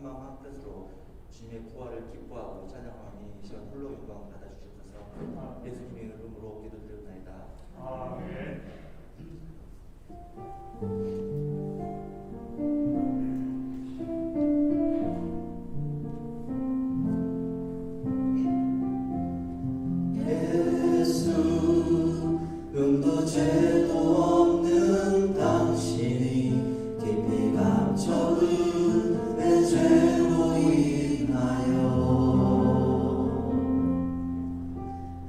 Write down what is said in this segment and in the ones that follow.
마음 한 뜻으로 주님의 부활을 기뻐하고 찬양하니 이 시간 홀로 영광 받아주시옵소서. 예수님의 이름으로 기도드렸나이다. 아멘. 예수 음도 죄도 없는 당신이 깊이 감춰둔 내 죄로 인하여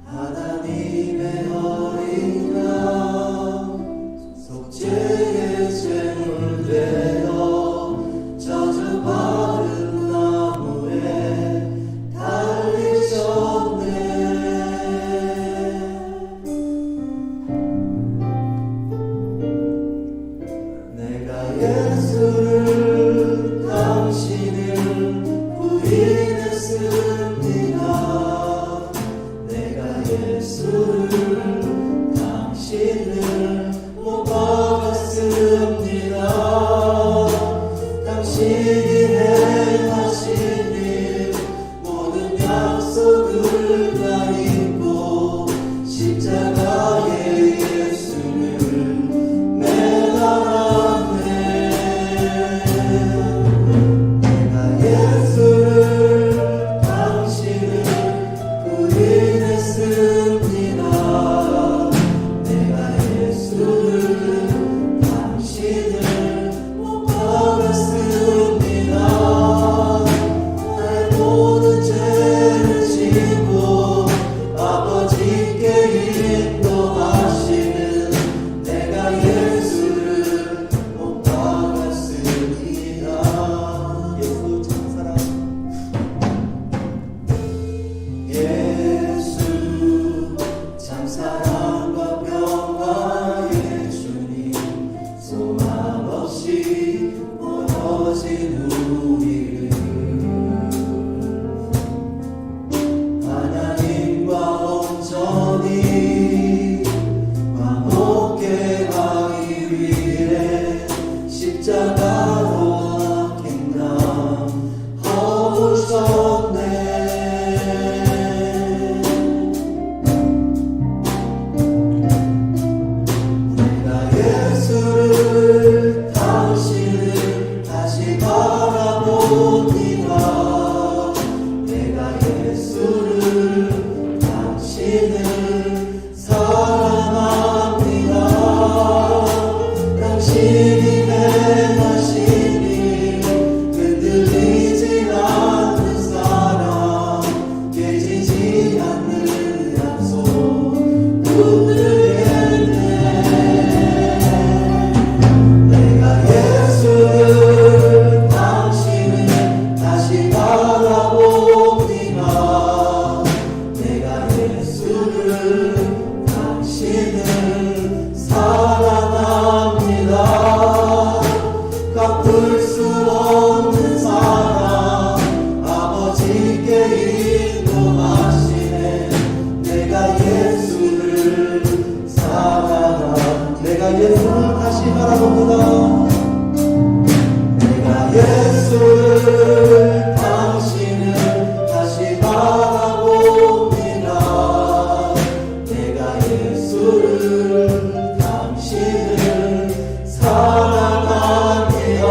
하나님의 어린 양 속죄의 제물 되어 저주 바른 나무에 달리셨네. 내가 예수를 당신을 부인했습니다. 내가 예수를 당신을 못 박았습니다. 당신이 행하신 일 모든 약속을 다 잊고 십자가에 예수를 매달았네. 내가 예수를 당신을 부인했습니다. 내가 예수를 당신을 못 박았습니다. 나의 모든 죄를 지고 아버지께 인도하시는 내가 예수를 못 박았습니다. 예수 참사랑 예수 참사랑과 평화의 주님 소망 없이 멀어진 우리를 하나님과 온전히 화목해 하기 위해 십자가로 킹덤 허우셨네. 내가 예수를 당신을 다시 바라봅니다. 내가 예수를 당신을 사랑합니다. 당신이 행하신 일 흔들리지 않는 사랑 깨지지 않는 약속 붙들겠네. 내가 예수를 당신을 다시 바라봅니다. 내가 예수를 당신을 사랑합니다. 갚을 수 없는 사랑 아버지께 인도하시네. 내가 예수를 사랑합니다. 내가 예수를 다시 바라봅니다. 내가 예수를 당신을 다시 바라봅니다. 내가 예수를 당신을 사랑합니다.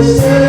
Hallelujah.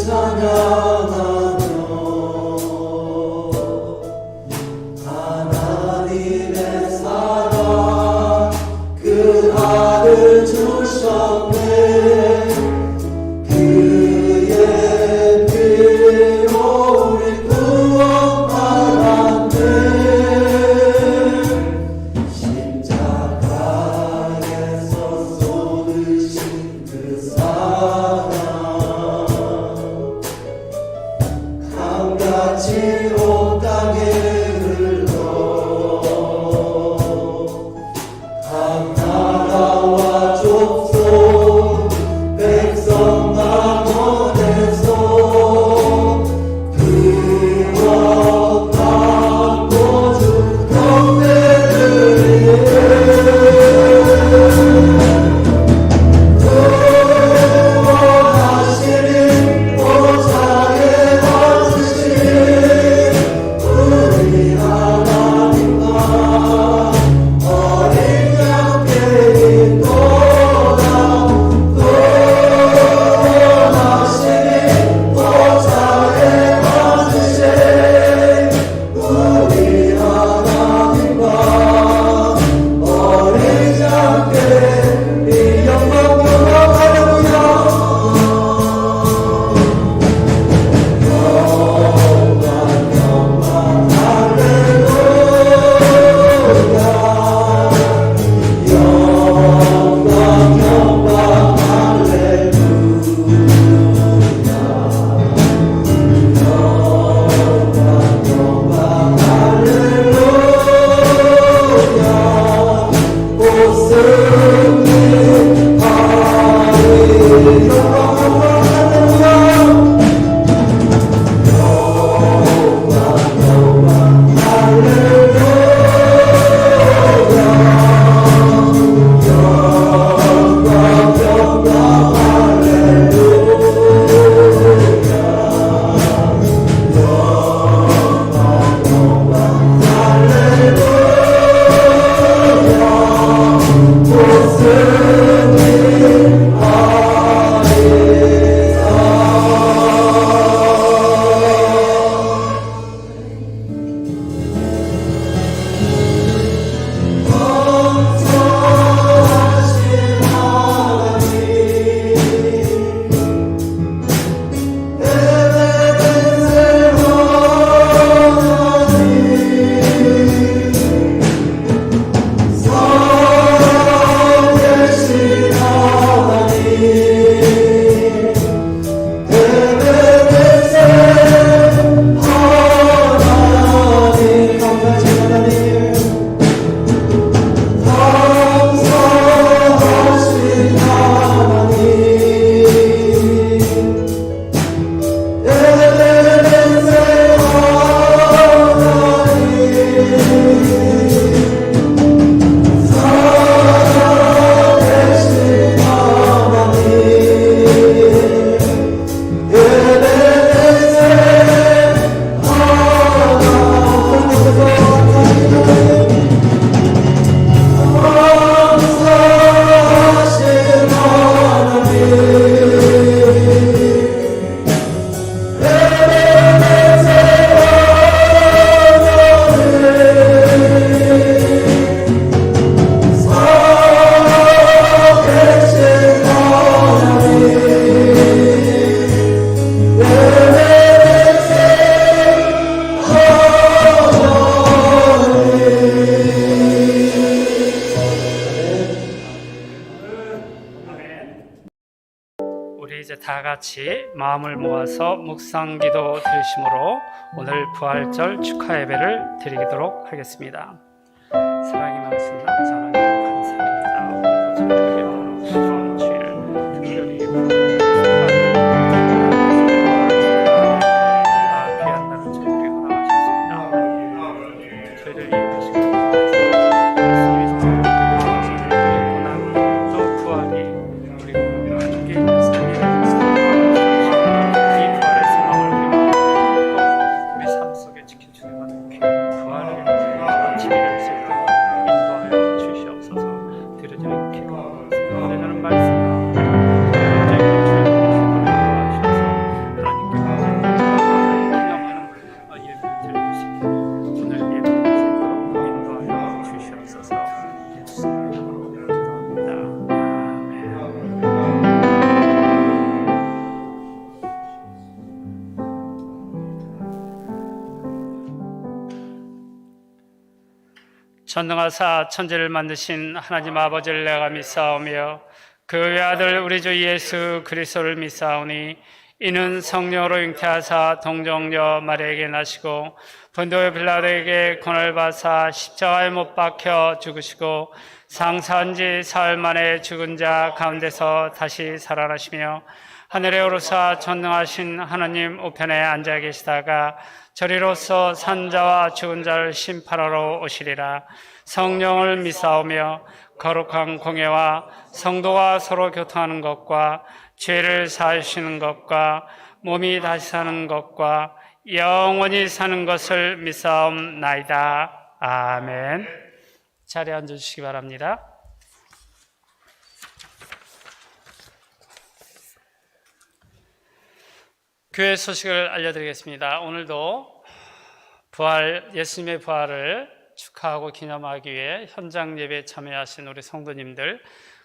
찬양하며 하나님의 사랑 그 아들 주셨네. 그의 피로 우리 구원받았네. 십자가에서 쏟으신 그 사랑 강같이 온 땅에 흘러 각 나라와 족속 백성 만원에서 구원받고 주 경배드리네. 구원하시니 보좌에 앉으신 우리 하나님과 어린 양께 있도다. 구원하시니 보좌에 앉으신 우리 하나님과 어린 양께 이 영광 할렐루야. 우리 이제 다 같이 마음을 모아서 묵상기도 드리심으로 오늘 부활절 축하 예배를 드리도록 하겠습니다. 사랑이 많으신 나의 하나님 감사합니다. 오늘도 저희에게 수고한 주일 특별히 귀한 날을 저희들에게 허락하셨습니다. 저희들 이끄시고 고난 또 부활이 우리 함께 있는 삶이 되어서 이 부활의 소망을 우리 삶 속에 지켜주는 부활의 아침이 전능하사 천지를 만드신 하나님 아버지를 내가 믿사오며 그 외아들 우리 주 예수 그리스도를 믿사오니 이는 성령으로 잉태하사 동정녀 마리아에게 나시고 본토 빌라도에게 고난을 받사 십자가에 못 박혀 죽으시고 상사한 지 사흘 만에 죽은 자 가운데서 다시 살아나시며 하늘에 오르사 전능하신 하나님 우편에 앉아 계시다가 저리로서 산자와 죽은 자를 심판하러 오시리라. 성령을 믿사오며 거룩한 공예와 성도가 서로 교통하는 것과 죄를 사하시는 것과 몸이 다시 사는 것과 영원히 사는 것을 믿사옵나이다. 아멘. 자리에 앉아주시기 바랍니다. 교회 소식을 알려드리겠습니다. 오늘도 예수님의 부활을 축하하고 기념하기 위해 현장 예배에 참여하신 우리 성도님들,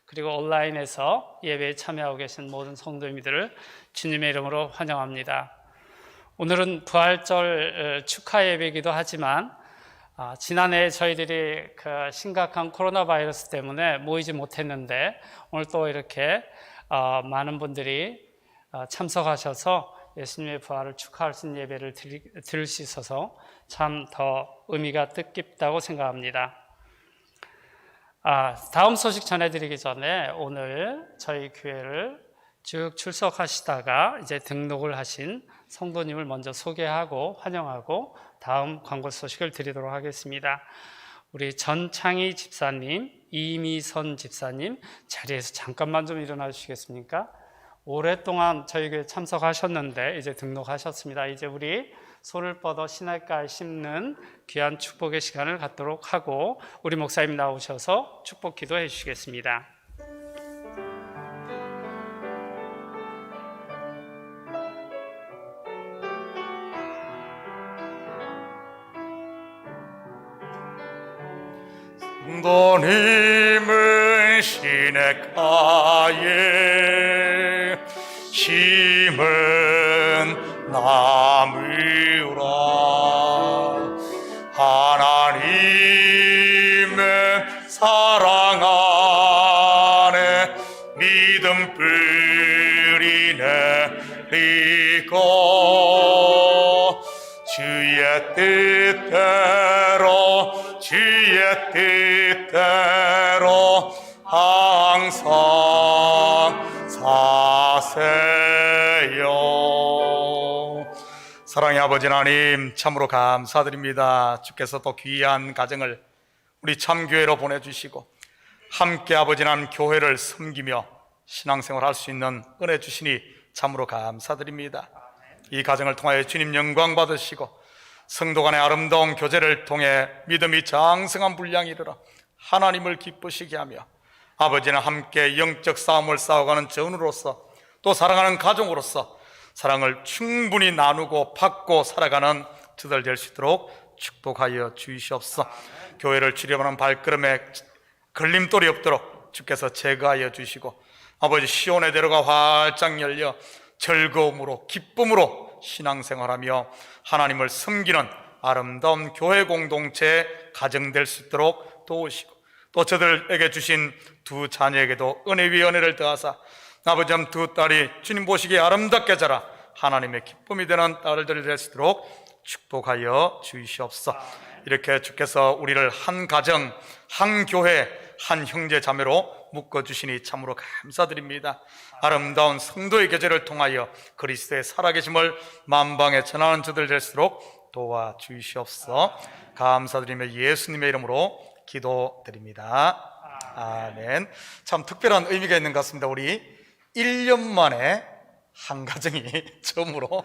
그리고 온라인에서 예배에 참여하고 계신 모든 성도님들을 주님의 이름으로 환영합니다. 오늘은 부활절 축하 예배이기도 하지만 지난해 저희들이 그 심각한 코로나 바이러스 때문에 모이지 못했는데 오늘 또 이렇게 많은 분들이 참석하셔서 예수님의 부활을 축하할 수 있는 예배를 드릴 수 있어서 참 더 의미가 뜻깊다고 생각합니다. 다음 소식 전해드리기 전에 오늘 저희 교회를 쭉 출석하시다가 이제 등록을 하신 성도님을 먼저 소개하고 환영하고 다음 광고 소식을 드리도록 하겠습니다. 우리 전창희 집사님, 이미선 집사님 자리에서 잠깐만 좀 일어나 주시겠습니까? 오랫동안 저희 교회 참석하셨는데 이제 등록하셨습니다. 이제 우리 손을 뻗어 신학가에 심는 귀한 축복의 시간을 갖도록 하고 우리 목사님 나오셔서 축복 기도해 주시겠습니다. 성도님은 시냇가에 심은 나무라. 하나님의 사랑 안에 믿음 뿌리 내리고 주의 뜻대로 주의 뜻대로 항상 사세요. 사랑의 아버지 하나님, 참으로 감사드립니다. 주께서 또 귀한 가정을 우리 참교회로 보내주시고 함께 아버지 하나님 교회를 섬기며 신앙생활 할 수 있는 은혜 주시니 참으로 감사드립니다. 이 가정을 통하여 주님 영광 받으시고 성도 간의 아름다운 교제를 통해 믿음이 장성한 분량이 이르러 하나님을 기쁘시게 하며 아버지는 함께 영적 싸움을 싸워가는 전우로서 또 사랑하는 가족으로서 사랑을 충분히 나누고 받고 살아가는 저들 될 수 있도록 축복하여 주시옵소서. 교회를 주려하는 발걸음에 걸림돌이 없도록 주께서 제거하여 주시고 아버지 시온의 대로가 활짝 열려 즐거움으로 기쁨으로 신앙생활하며 하나님을 섬기는 아름다운 교회 공동체 가정될 수 있도록 도우시고 또 저들에게 주신 두 자녀에게도 은혜 위에 은혜를 더하사 아버지 두 딸이 주님 보시기에 아름답게 자라 하나님의 기쁨이 되는 딸들 될 수 있도록 축복하여 주시옵소서. 이렇게 주께서 우리를 한 가정, 한 교회, 한 형제 자매로 묶어주시니 참으로 감사드립니다. 아름다운 성도의 계절을 통하여 그리스도의 살아계심을 만방에 전하는 저들 될수록 도와주시옵소서. 감사드리며 예수님의 이름으로 기도드립니다. 아멘. 참 특별한 의미가 있는 것 같습니다. 우리 1년 만에 한 가정이 처음으로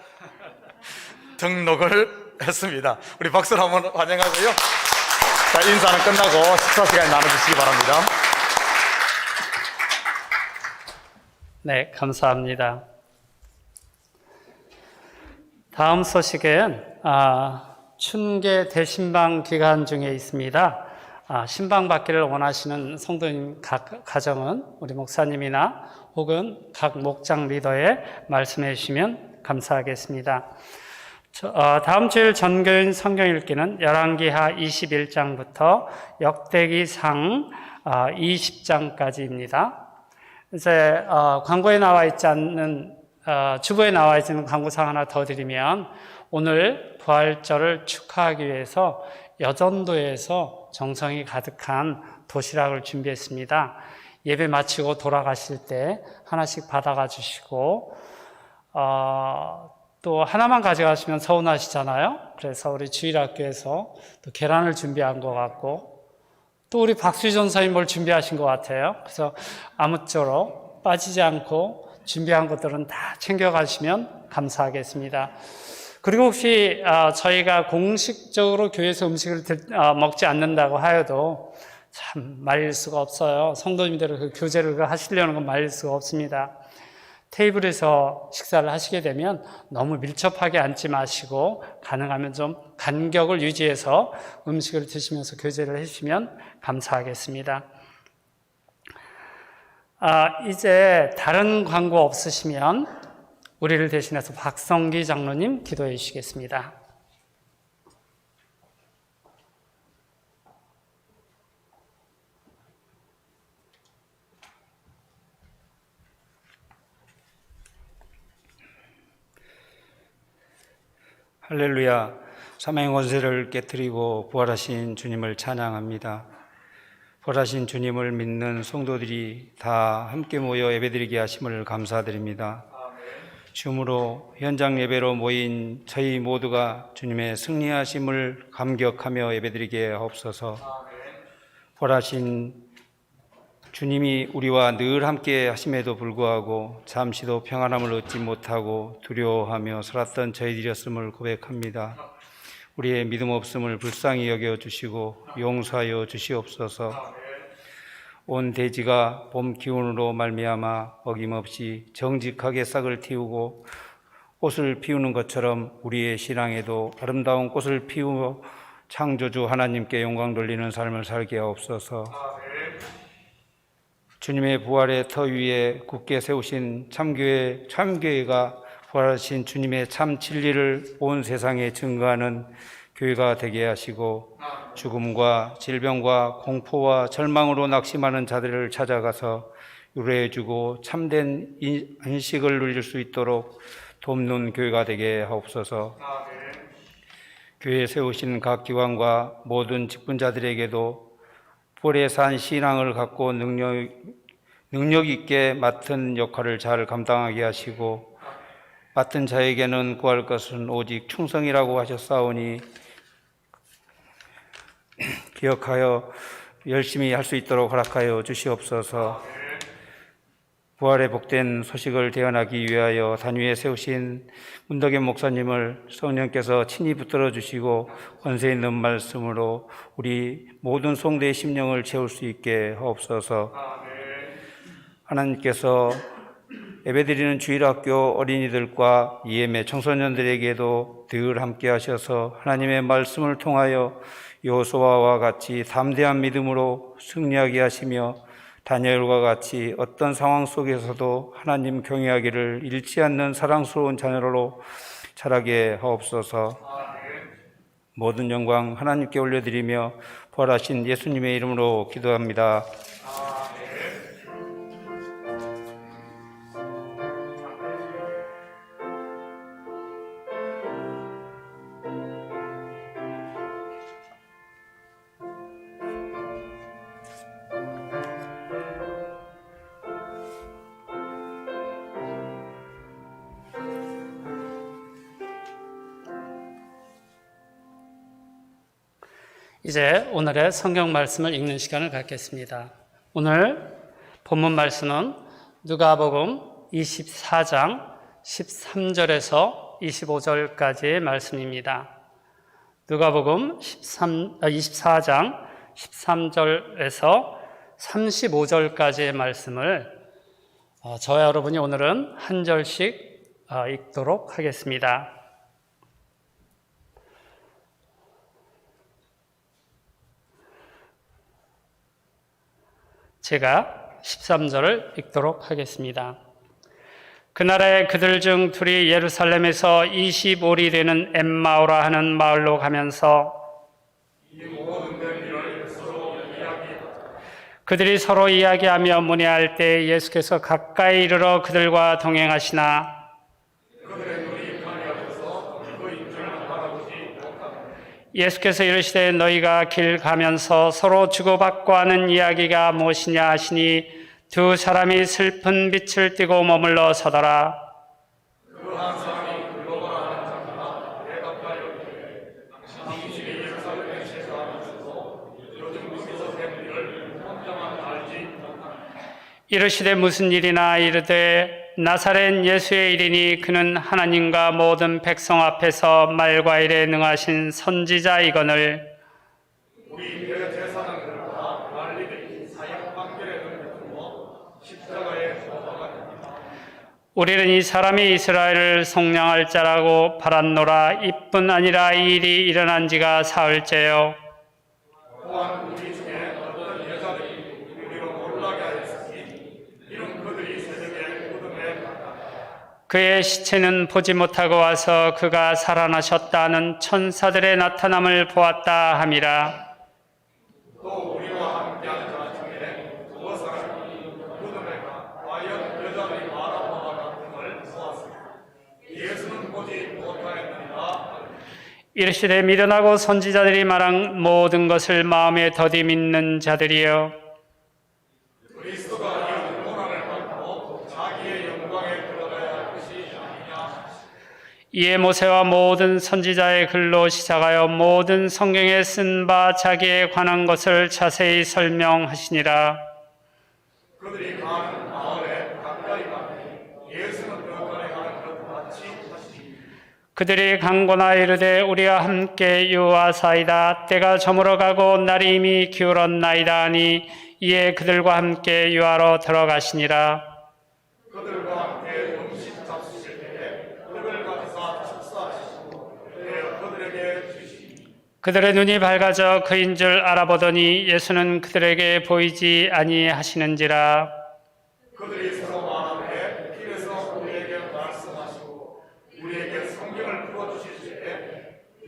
등록을 했습니다. 우리 박수로 한번 환영하고요. 자, 인사는 끝나고 식사 시간에 나눠주시기 바랍니다. 네, 감사합니다. 다음 소식은 춘계 대신방 기간 중에 있습니다. 신방 받기를 원하시는 성도님 각 가정은 우리 목사님이나 혹은 각 목장 리더에 말씀해 주시면 감사하겠습니다. 다음 주일 전교인 성경 읽기는 열왕기하 21장부터 역대기상 20장까지입니다. 이제 광고에 나와 있지 않는 주보에 나와 있는 광고상 하나 더 드리면, 오늘 부활절을 축하하기 위해서 여전도에서 정성이 가득한 도시락을 준비했습니다. 예배 마치고 돌아가실 때 하나씩 받아가 주시고, 또 하나만 가져가시면 서운하시잖아요. 그래서 우리 주일학교에서 또 계란을 준비한 것 같고, 또 우리 박수희 전사님 뭘 준비하신 것 같아요. 그래서 아무쪼록 빠지지 않고 준비한 것들은 다 챙겨가시면 감사하겠습니다. 그리고 혹시 저희가 공식적으로 교회에서 음식을 먹지 않는다고 하여도 참 말릴 수가 없어요. 성도님들 그 교제를 하시려는 건 말릴 수가 없습니다. 테이블에서 식사를 하시게 되면 너무 밀접하게 앉지 마시고 가능하면 좀 간격을 유지해서 음식을 드시면서 교제를 해주시면 감사하겠습니다. 이제 다른 광고 없으시면 우리를 대신해서 박성기 장로님 기도해 주시겠습니다. 할렐루야. 사망의 권세를 깨뜨리고 부활하신 주님을 찬양합니다. 부활하신 주님을 믿는 성도들이 다 함께 모여 예배드리게 하심을 감사드립니다. 춤으로 현장 예배로 모인 저희 모두가 주님의 승리하심을 감격하며 예배드리게 하옵소서. 부활하신 주님이 우리와 늘 함께 하심에도 불구하고 잠시도 평안함을 얻지 못하고 두려워하며 살았던 저희들이었음을 고백합니다. 우리의 믿음 없음을 불쌍히 여겨주시고 용서하여 주시옵소서. 온 대지가 봄 기운으로 말미암아 어김없이 정직하게 싹을 틔우고 꽃을 피우는 것처럼 우리의 신앙에도 아름다운 꽃을 피우어 창조주 하나님께 영광 돌리는 삶을 살게 하옵소서. 주님의 부활의 터 위에 굳게 세우신 참교회가 부활하신 주님의 참 진리를 온 세상에 증거하는 교회가 되게 하시고, 죽음과 질병과 공포와 절망으로 낙심하는 자들을 찾아가서 유로해주고 참된 안식을 누릴 수 있도록 돕는 교회가 되게 하옵소서. 교회에 세우신 각 기관과 모든 직분자들에게도 부활에 산 신앙을 갖고 능력 있게 맡은 역할을 잘 감당하게 하시고, 맡은 자에게는 구할 것은 오직 충성이라고 하셨사오니 기억하여 열심히 할 수 있도록 허락하여 주시옵소서. 부활의 복된 소식을 대언하기 위하여 단위에 세우신 문덕현 목사님을 성령께서 친히 붙들어 주시고 권세 있는 말씀으로 우리 모든 성도의 심령을 채울 수 있게 하옵소서. 하나님께서 예배드리는 주일학교 어린이들과 EM의 청소년들에게도 늘 함께 하셔서 하나님의 말씀을 통하여 여호수아와 같이 담대한 믿음으로 승리하게 하시며 다니엘과 같이 어떤 상황 속에서도 하나님 경외하기를 잃지 않는 사랑스러운 자녀로 자라게 하옵소서. 모든 영광 하나님께 올려드리며 부활하신 예수님의 이름으로 기도합니다. 이제 오늘의 성경 말씀을 읽는 시간을 갖겠습니다. 오늘 본문 말씀은 누가복음 24장 13절에서 25절까지의 말씀입니다. 누가복음 24장 13절에서 35절까지의 말씀을 저와 여러분이 오늘은 한 절씩 읽도록 하겠습니다. 제가 13절을 읽도록 하겠습니다. 그날에 그들 중 둘이 예루살렘에서 25리 되는 엠마오라 하는 마을로 가면서 그들이 서로 이야기하며 문의할 때 예수께서 가까이 이르러 그들과 동행하시나 예수께서 이르시되 너희가 길 가면서 서로 주고받고 하는 이야기가 무엇이냐 하시니 두 사람이 슬픈 빛을 띠고 머물러 서더라. 이르시되 무슨 일이나 이르되 나사렛 예수의 일이니 그는 하나님과 모든 백성 앞에서 말과 일에 능하신 선지자이거늘 우리 대제사장 들과 말리되 사형 판결에 넘겨두고 십자가에 못 박았느니라. 우리는 이 사람이 이스라엘을 속량할 자라고 바랐노라. 이뿐 아니라 이 일이 일어난 지가 사흘째요. 또한 우리 중에 어떤 여자들이 우리로 놀라게 하였으니 이는 그들이 새벽에 무덤에 갔다. 그의 시체는 보지 못하고 와서 그가 살아나셨다는 천사들의 나타남을 보았다 함이라. 또 우리와 함께한 자 중에 두어 사람이 무덤에 가 과연 여자들이 말한 바와 같음을 보았습니다. 예수는 보지 못하였느니라. 이르시되 미련하고 선지자들이 말한 모든 것을 마음에 더디 믿는 자들이여, 그리스도가 이런 고난을 받고 자기의 영광에 들어가야 할 것이 아니냐. 이에 모세와 모든 선지자의 글로 시작하여 모든 성경에 쓴 바 자기에 관한 것을 자세히 설명하시니라. 그들이 가는 마을에 가까이 가니 예수는 그간에 가는 것 같이 하시니 그들이 강고나 이르되 우리와 함께 유하사이다. 때가 저물어가고 날이 이미 기울었나이다 하니 이에 그들과 함께 유하로 들어가시니라. 그들과 함께 음식 잡수실 때에 떡을 가져사 축사하시고 내어 그들에게 주시니 그들의 눈이 밝아져 그인 줄 알아보더니 예수는 그들에게 보이지 아니하시는지라. 그들이 서로 말하되 길에서 우리에게 말씀하시고 우리에게 성경을 풀어주실 때에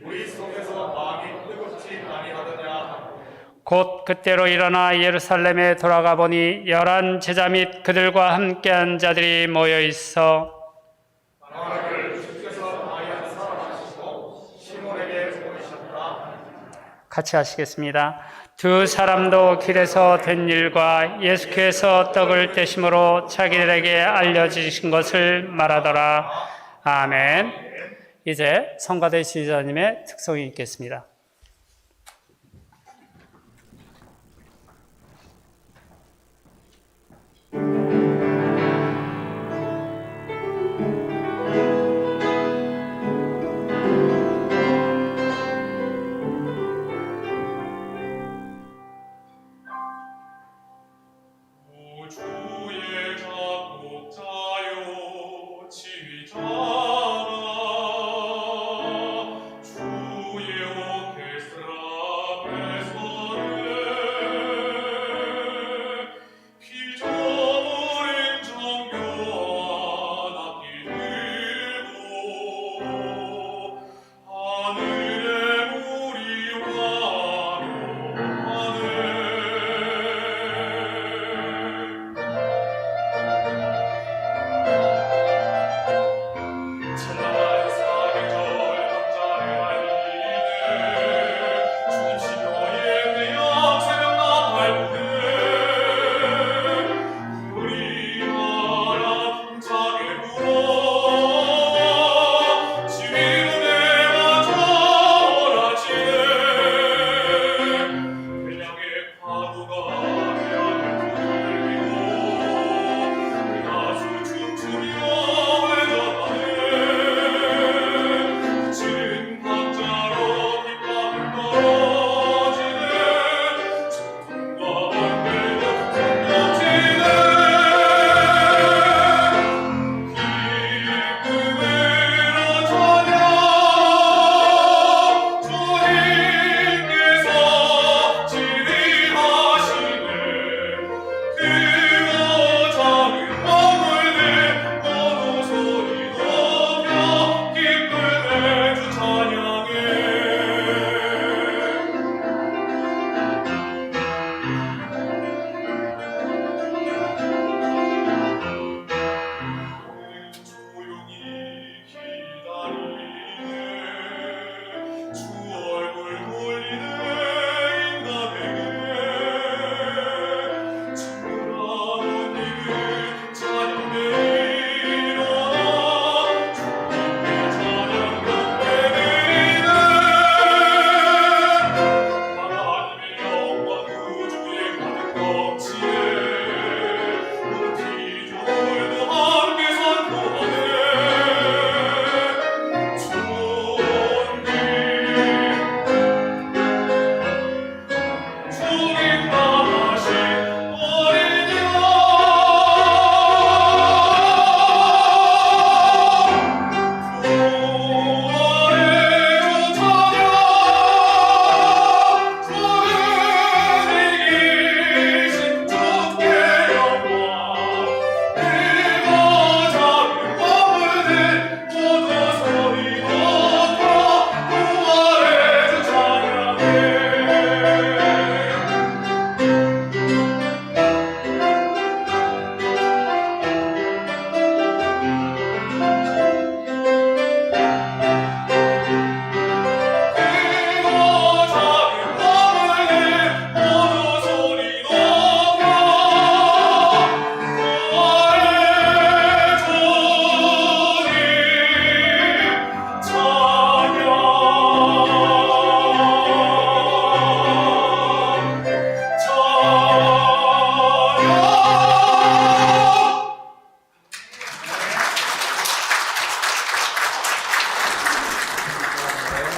우리 속에서 마음이 뜨겁지 아니하더냐 하고 곧 그때로 일어나 예루살렘에 돌아가 보니 11 제자 및 그들과 함께한 자들이 모여 있어 말하기를 주께서 과연 살아나시고 시몬에게 보이셨다. 같이 하시겠습니다. 두 사람도 길에서 된 일과 예수께서 떡을 떼심으로 자기들에게 알려주신 것을 말하더라. 아멘. 이제 성가대 지휘자님의 특송이 있겠습니다. 주의 작곡자여 지휘자라 주의 온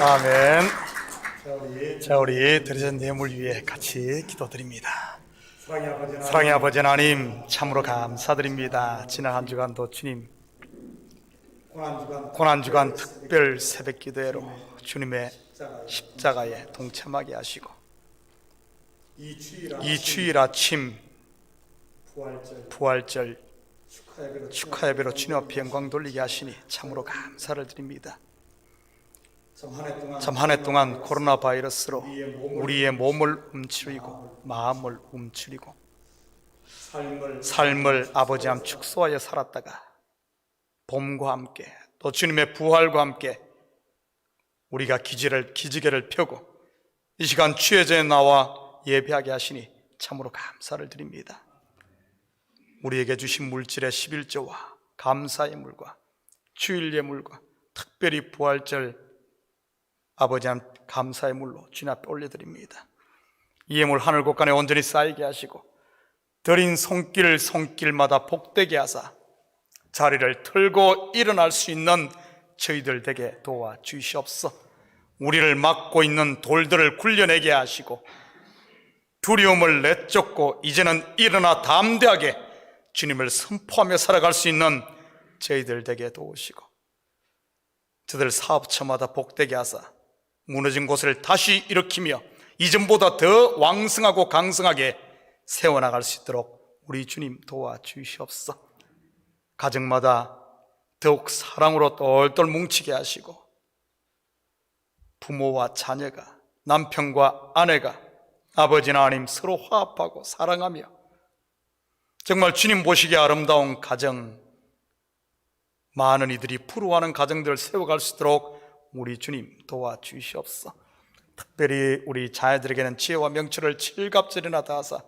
아멘. 자, 우리 드리는 예물 위에 같이 기도드립니다. 사랑의 아버지 하나님, 참으로 감사드립니다. 지난 한 주간도 주님 고난주간 특별 새벽 기도회로 주님의 십자가에 동참하게 하시고 이 주일 아침 부활절 축하 예배로 주님 앞에 영광 돌리게 하시니 참으로 감사를 드립니다. 참 한 해 동안 코로나 바이러스로 우리의 몸을 움츠리고 마음을 움츠리고 삶을 아버지 함 축소하여 살았다가 봄과 함께 또 주님의 부활과 함께 우리가 기지개를 펴고 이 시간 주의 전에 나와 예배하게 하시니 참으로 감사를 드립니다. 우리에게 주신 물질의 11조와 감사의 물과 주일 예물과 특별히 부활절 아버지 한 감사의 물로 주님 앞에 올려드립니다. 이 예물 하늘 곳간에 온전히 쌓이게 하시고 드린 손길마다 복되게 하사 자리를 틀고 일어날 수 있는 저희들 되게 도와주시옵소서. 우리를 막고 있는 돌들을 굴려내게 하시고 두려움을 내쫓고 이제는 일어나 담대하게 주님을 선포하며 살아갈 수 있는 저희들 되게 도우시고 저들 사업처마다 복되게 하사 무너진 곳을 다시 일으키며 이전보다 더 왕성하고 강성하게 세워나갈 수 있도록 우리 주님 도와주시옵소서. 가정마다 더욱 사랑으로 똘똘 뭉치게 하시고 부모와 자녀가 남편과 아내가 아버지나 하나님 서로 화합하고 사랑하며 정말 주님 보시기에 아름다운 가정, 많은 이들이 부러워하는 가정들을 세워갈 수 있도록 우리 주님 도와주시옵소서. 특별히 우리 자녀들에게는 지혜와 명철을 칠갑절이나 다하사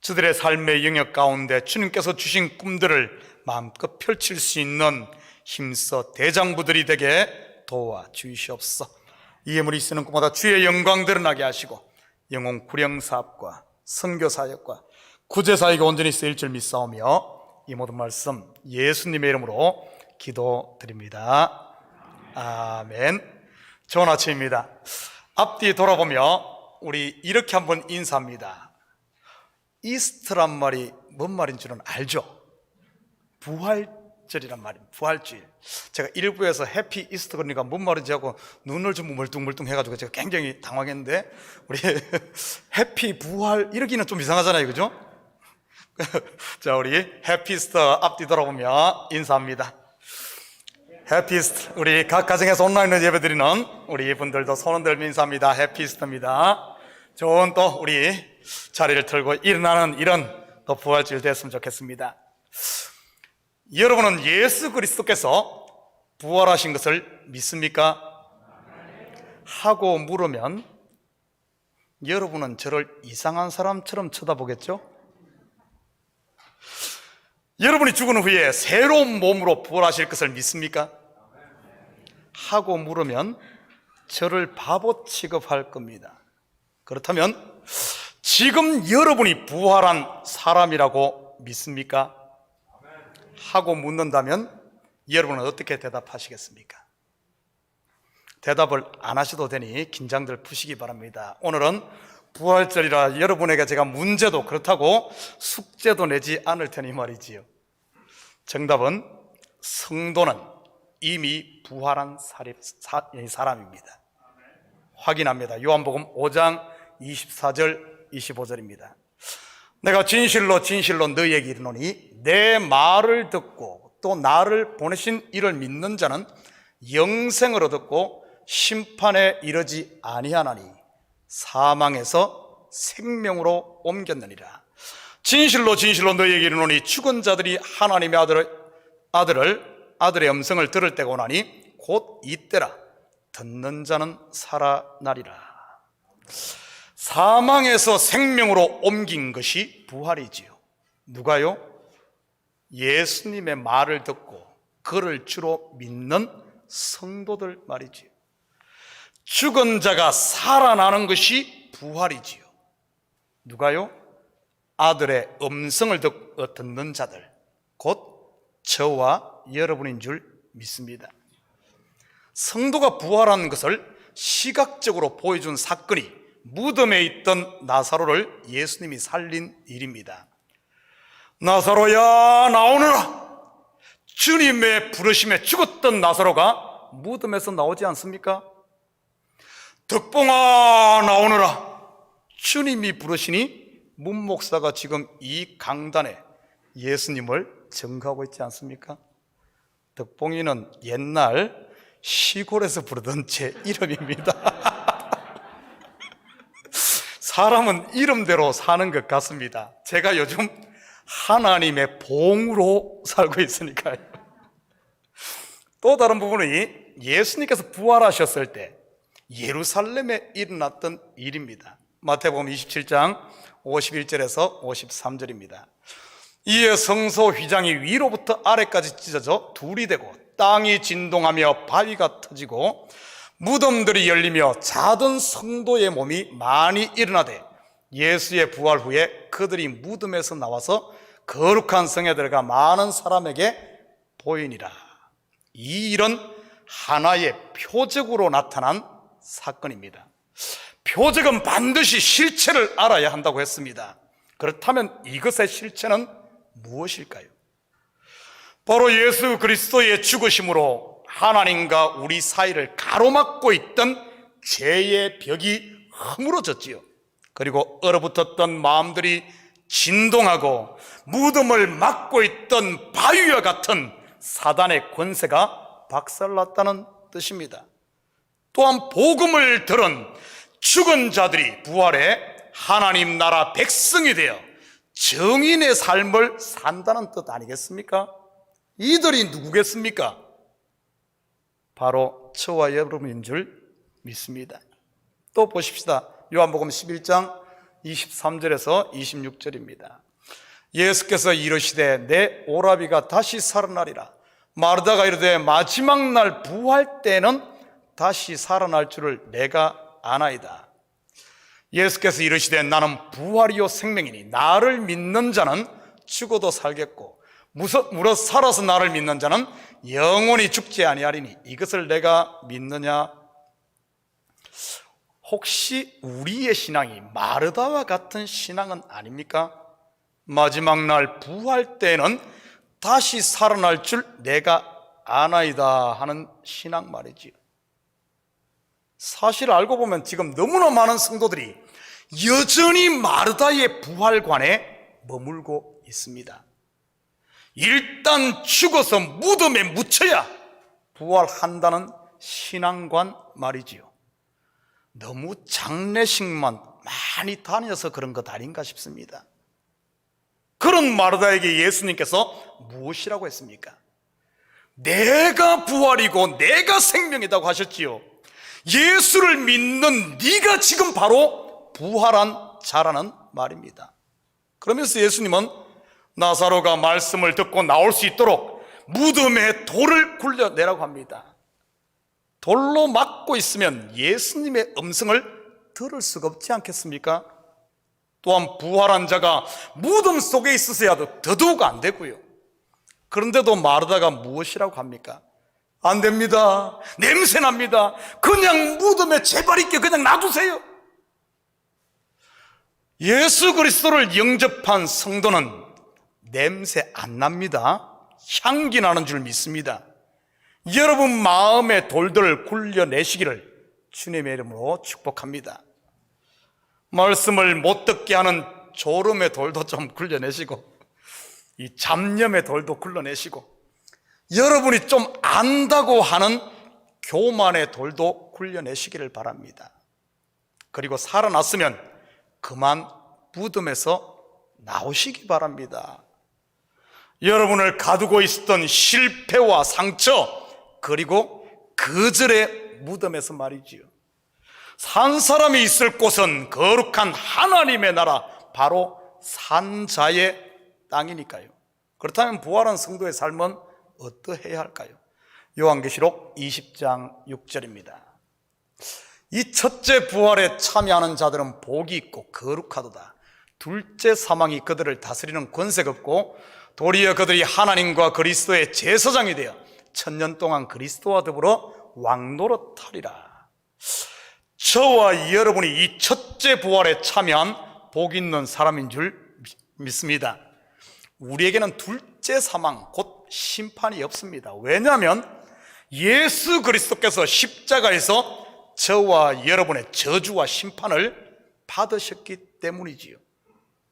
저들의 삶의 영역 가운데 주님께서 주신 꿈들을 마음껏 펼칠 수 있는 힘써 대장부들이 되게 도와주시옵소서. 이 예물이 쓰는 꿈마다 주의 영광 드러나게 하시고 영혼 구령사업과 선교사역과 구제사역에 온전히 쓰일 줄 믿사오며 이 모든 말씀 예수님의 이름으로 기도드립니다. 아멘. 좋은 아침입니다. 앞뒤 돌아보며 우리 이렇게 한번 인사합니다. 이스트란 말이 뭔 말인 줄은 알죠? 부활절이란 말입니다. 부활주일. 제가 일부에서 해피 이스터 그러니까 뭔 말인지 하고 눈을 좀 멀뚱멀뚱 해가지고 제가 굉장히 당황했는데 우리 해피 부활 이러기는 좀 이상하잖아요, 그죠? 자, 우리 해피 이스터 앞뒤 돌아보며 인사합니다. 해피 이스터. 우리 각 가정에서 온라인으로 예배드리는 우리 분들도 손 흔들며 인사합니다. 해피 이스터입니다. 좋은 또 우리 자리를 틀고 일어나는 이런 또 부활주일 됐으면 좋겠습니다. 여러분은 예수 그리스도께서 부활하신 것을 믿습니까? 하고 물으면 여러분은 저를 이상한 사람처럼 쳐다보겠죠? 여러분이 죽은 후에 새로운 몸으로 부활하실 것을 믿습니까? 하고 물으면 저를 바보 취급할 겁니다. 그렇다면 지금 여러분이 부활한 사람이라고 믿습니까? 하고 묻는다면 여러분은 어떻게 대답하시겠습니까? 대답을 안 하셔도 되니 긴장들 푸시기 바랍니다. 오늘은 부활절이라 여러분에게 제가 문제도 그렇다고 숙제도 내지 않을 테니 말이지요. 정답은 성도는 이미 부활한 사람입니다. 확인합니다. 요한복음 5장 24절 25절입니다. 내가 진실로 너희에게 이르노니 내 말을 듣고 또 나를 보내신 이를 믿는 자는 영생을 얻었고 심판에 이르지 아니하나니 사망에서 생명으로 옮겼느니라. 진실로 너희에게 이르노니 죽은 자들이 하나님의 아들의 음성을 들을 때가 오나니 곧 이때라. 듣는 자는 살아나리라. 사망에서 생명으로 옮긴 것이 부활이지요. 누가요? 예수님의 말을 듣고 그를 주로 믿는 성도들 말이지요. 죽은 자가 살아나는 것이 부활이지요. 누가요? 아들의 음성을 듣는 자들, 곧 저와 여러분인 줄 믿습니다. 성도가 부활하는 것을 시각적으로 보여준 사건이 무덤에 있던 나사로를 예수님이 살린 일입니다. 나사로야 나오너라. 주님의 부르심에 죽었던 나사로가 무덤에서 나오지 않습니까? 덕봉아 나오너라. 주님이 부르시니 문 목사가 지금 이 강단에 예수님을 증거하고 있지 않습니까? 덕봉이는 옛날 시골에서 부르던 제 이름입니다. 사람은 이름대로 사는 것 같습니다. 제가 요즘 하나님의 봉으로 살고 있으니까요. 또 다른 부분이 예수님께서 부활하셨을 때 예루살렘에 일어났던 일입니다. 마태복음 27장 51절에서 53절입니다. 이에 성소 휘장이 위로부터 아래까지 찢어져 둘이 되고 땅이 진동하며 바위가 터지고 무덤들이 열리며 자던 성도의 몸이 많이 일어나되 예수의 부활 후에 그들이 무덤에서 나와서 거룩한 성에 들어가 많은 사람에게 보이니라. 이 일은 하나의 표적으로 나타난 사건입니다. 표적은 반드시 실체를 알아야 한다고 했습니다. 그렇다면 이것의 실체는 무엇일까요? 바로 예수 그리스도의 죽으심으로 하나님과 우리 사이를 가로막고 있던 죄의 벽이 허물어졌지요. 그리고 얼어붙었던 마음들이 진동하고 무덤을 막고 있던 바위와 같은 사단의 권세가 박살났다는 뜻입니다. 또한 복음을 들은 죽은 자들이 부활해 하나님 나라 백성이 되어 정인의 삶을 산다는 뜻 아니겠습니까? 이들이 누구겠습니까? 바로 저와 여러분인 줄 믿습니다. 또 보십시다. 요한복음 11장 23절에서 26절입니다. 예수께서 이르시되 내 오라비가 다시 살아나리라. 마르다가 이르되 마지막 날 부활 때는 다시 살아날 줄을 내가 아나이다. 예수께서 이르시되 나는 부활이요 생명이니 나를 믿는 자는 죽어도 살겠고 무릇 살아서 나를 믿는 자는 영원히 죽지 아니하리니 이것을 내가 믿느냐? 혹시 우리의 신앙이 마르다와 같은 신앙은 아닙니까? 마지막 날 부활 때는 다시 살아날 줄 내가 아나이다 하는 신앙 말이지요. 사실 알고 보면 지금 너무나 많은 성도들이 여전히 마르다의 부활관에 머물고 있습니다. 일단 죽어서 무덤에 묻혀야 부활한다는 신앙관 말이지요. 너무 장례식만 많이 다녀서 그런 것 아닌가 싶습니다. 그런 마르다에게 예수님께서 무엇이라고 했습니까? 내가 부활이고 내가 생명이라고 하셨지요. 예수를 믿는 네가 지금 바로 부활한 자라는 말입니다. 그러면서 예수님은 나사로가 말씀을 듣고 나올 수 있도록 무덤에 돌을 굴려내라고 합니다. 돌로 막고 있으면 예수님의 음성을 들을 수가 없지 않겠습니까? 또한 부활한 자가 무덤 속에 있으셔야도 더더욱 안 되고요. 그런데도 마르다가 무엇이라고 합니까? 안 됩니다. 냄새 납니다. 그냥 무덤에 제발 있게 그냥 놔두세요. 예수 그리스도를 영접한 성도는 냄새 안 납니다. 향기 나는 줄 믿습니다. 여러분 마음의 돌들을 굴려내시기를 주님의 이름으로 축복합니다. 말씀을 못 듣게 하는 졸음의 돌도 좀 굴려내시고 이 잡념의 돌도 굴려내시고 여러분이 좀 안다고 하는 교만의 돌도 굴려내시기를 바랍니다. 그리고 살아났으면 그만 무덤에서 나오시기 바랍니다. 여러분을 가두고 있었던 실패와 상처 그리고 거절의 무덤에서 말이지요. 산 사람이 있을 곳은 거룩한 하나님의 나라 바로 산자의 땅이니까요. 그렇다면 부활한 성도의 삶은 어떠해야 할까요? 요한계시록 20장 6절입니다. 이 첫째 부활에 참여하는 자들은 복이 있고 거룩하도다. 둘째 사망이 그들을 다스리는 권세가 없고 도리어 그들이 하나님과 그리스도의 제사장이 되어 천년 동안 그리스도와 더불어 왕노릇하리라. 저와 여러분이 이 첫째 부활에 참여한 복 있는 사람인 줄 믿습니다. 우리에게는 둘째 사망, 곧 심판이 없습니다. 왜냐하면 예수 그리스도께서 십자가에서 저와 여러분의 저주와 심판을 받으셨기 때문이지요.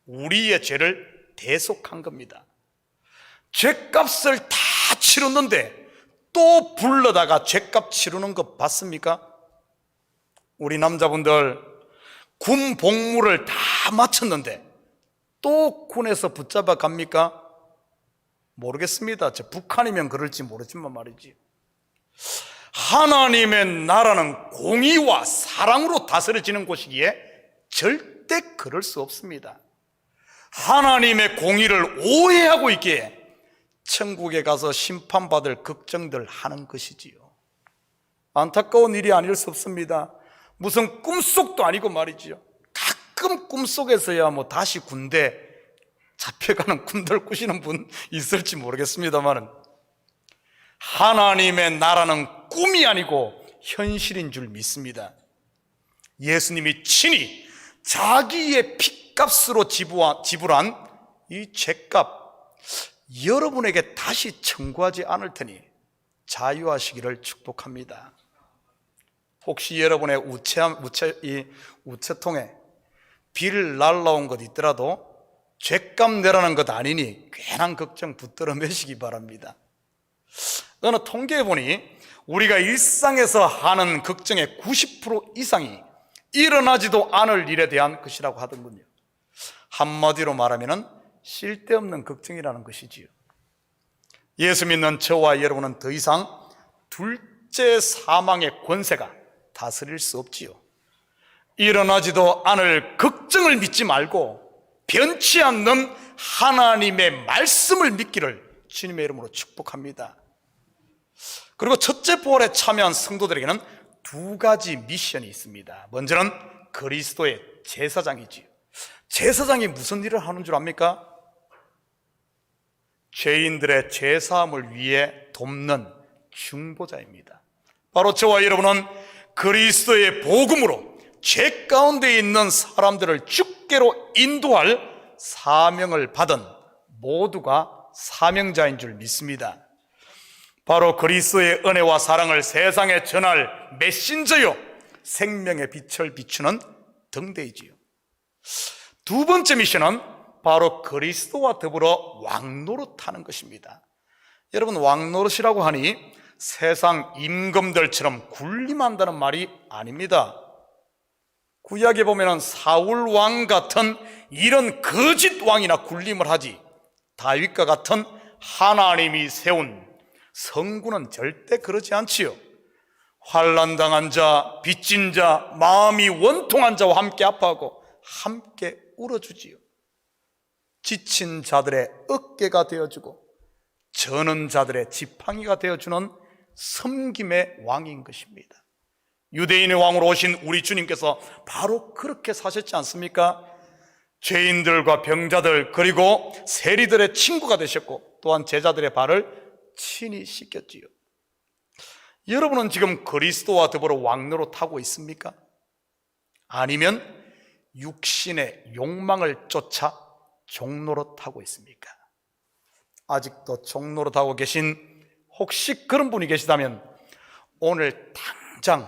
우리의 죄를 대속한 겁니다. 죄값을 다 치렀는데 또 불러다가 죄값 치르는 거 봤습니까? 우리 남자분들 군 복무를 다 마쳤는데 또 군에서 붙잡아 갑니까? 모르겠습니다. 저 북한이면 그럴지 모르지만 말이지. 하나님의 나라는 공의와 사랑으로 다스려지는 곳이기에 절대 그럴 수 없습니다. 하나님의 공의를 오해하고 있기에 천국에 가서 심판받을 걱정들 하는 것이지요. 안타까운 일이 아닐 수 없습니다. 무슨 꿈속도 아니고 말이지요. 가끔 꿈속에서야 뭐 다시 군대 잡혀가는 꿈들 꾸시는 분 있을지 모르겠습니다만은 하나님의 나라는 꿈이 아니고 현실인 줄 믿습니다. 예수님이 친히 자기의 핏값으로 지불한 이 죄값 여러분에게 다시 청구하지 않을 테니 자유하시기를 축복합니다. 혹시 여러분의 우체통에 빌 날라온 것 있더라도 죄값 내라는 것 아니니 괜한 걱정 붙들어 매시기 바랍니다. 어느 통계에 보니 우리가 일상에서 하는 걱정의 90% 이상이 일어나지도 않을 일에 대한 것이라고 하더군요. 한마디로 말하면 쓸데없는 걱정이라는 것이지요. 예수 믿는 저와 여러분은 더 이상 둘째 사망의 권세가 다스릴 수 없지요. 일어나지도 않을 걱정을 믿지 말고 변치 않는 하나님의 말씀을 믿기를 주님의 이름으로 축복합니다. 그리고 첫째 부활에 참여한 성도들에게는 두 가지 미션이 있습니다. 먼저는 그리스도의 제사장이지요. 제사장이 무슨 일을 하는 줄 압니까? 죄인들의 죄사함을 위해 돕는 중보자입니다. 바로 저와 여러분은 그리스도의 복음으로 죄 가운데 있는 사람들을 주께로 인도할 사명을 받은 모두가 사명자인 줄 믿습니다. 바로 그리스도의 은혜와 사랑을 세상에 전할 메신저요, 생명의 빛을 비추는 등대이지요. 두 번째 미션은 바로 그리스도와 더불어 왕노릇하는 것입니다. 여러분, 왕노릇이라고 하니 세상 임금들처럼 군림한다는 말이 아닙니다. 구약에 보면 사울 왕 같은 이런 거짓 왕이나 군림을 하지, 다윗과 같은 하나님이 세운 성군은 절대 그러지 않지요. 환난당한 자, 빚진 자, 마음이 원통한 자와 함께 아파하고 함께 울어주지요. 지친 자들의 어깨가 되어주고 저는 자들의 지팡이가 되어주는 섬김의 왕인 것입니다. 유대인의 왕으로 오신 우리 주님께서 바로 그렇게 사셨지 않습니까? 죄인들과 병자들 그리고 세리들의 친구가 되셨고 또한 제자들의 발을 친히 씻겼지요. 여러분은 지금 그리스도와 더불어 왕노릇하고 있습니까? 아니면 육신의 욕망을 쫓아 종노릇하고 있습니까? 아직도 종노릇하고 계신 혹시 그런 분이 계시다면 오늘 당장